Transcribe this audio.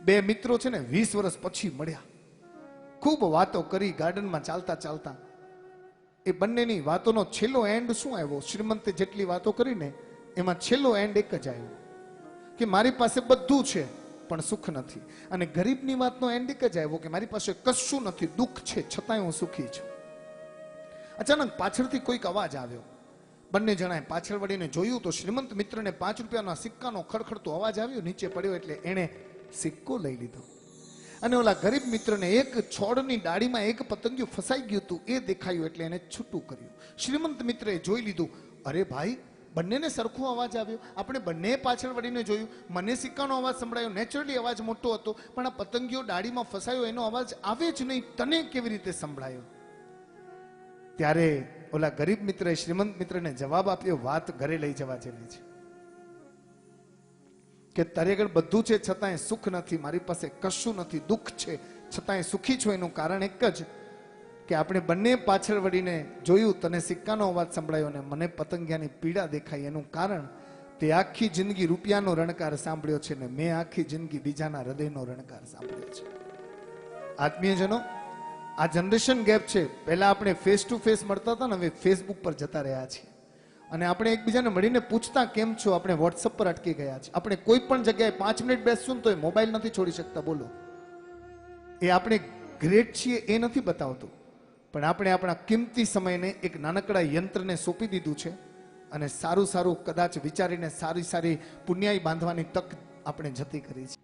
બે મિત્રો છે ને 20 વર્ષ પછી મળ્યા, ખૂબ વાતો કરી ગાર્ડનમાં ચાલતા ચાલતા. એ બંનેની વાતોનો છેલ્લો એન્ડ શું આવ્યો? શ્રીમંતે જેટલી વાતો કરીને એમાં છેલ્લો એન્ડ એક જ આવ્યો કે મારી પાસે બધું છે પણ સુખ નથી. અને ગરીબની વાતનો એન્ડ એક જ આવ્યો કે મારી પાસે કશું નથી, દુઃખ છે છતાંય હું સુખી છું. અચાનક પાછળથી કોઈક અવાજ આવ્યો. બંને જણાએ પાછળ વળીને જોયું તો શ્રીમંત મિત્રને 5 રૂપિયાના સિક્કાનો ખડખડતો અવાજ આવ્યો. નીચે પડ્યો એટલે એણે સિક્કો લઈ લીધો. અને ઓલા ગરીબ મિત્રને એક છોડની ડાળીમાં એક પતંગિયું ફસાઈ ગયું હતું, એ દેખાયું એટલે એને છૂટું કર્યું. શ્રીમંત મિત્રએ જોઈ લીધું, અરે ભાઈ, બંનેને સરખો અવાજ આવ્યો. આપણે બંને પાછળ વળીને જોયું, મને સિક્કાનો અવાજ સંભળાયો, નેચરલી અવાજ મોટો હતો, પણ આ પતંગિયો ડાળીમાં ફસાયો એનો અવાજ આવે જ નહીં, તને કેવી રીતે સંભળાયો? ત્યારે ઓલા ગરીબ મિત્રએ શ્રીમંત મિત્રને જવાબ આપ્યો, વાત ઘરે લઈ જવા જેવી છે કે તારી આગળ બધું છે છતાંય સુખ નથી, મારી પાસે કશું નથી, દુઃખ છે છતાંય સુખી છું. એનું કારણ એક જ કે આપણે બંને પાછળ વળીને જોયું, તને સિક્કાનો અવાજ સંભળાયો અને મને પતંગિયાની પીડા દેખાઈ. એનું કારણ તે આખી જિંદગી રૂપિયાનો રણકાર સાંભળ્યો છે ને મેં આખી જિંદગી બીજાના હૃદયનો રણકાર સાંભળ્યો છે. આત્મીયજનો, આ જનરેશન ગેપ છે. પહેલા આપણે ફેસ ટુ ફેસ મળતા હતા ને હવે ફેસબુક પર જતા રહ્યા છીએ. અને આપણે એકબીજાને મળીને પૂછતા કેમ છો, આપણે વોટ્સઅપ પર અટકી ગયા છે. આપણે કોઈ પણ જગ્યાએ 5 મિનિટ બેસશું તો એ મોબાઈલ નથી છોડી શકતા. બોલો, એ આપણે ગ્રેટ છીએ એ નથી બતાવતું, પણ આપણે આપણા કિંમતી સમયને એક નાનકડા યંત્રને સોંપી દીધું છે અને સારું સારું કદાચ વિચારીને સારી સારી પુણ્યાઈ બાંધવાની તક આપણે જતી કરી છે.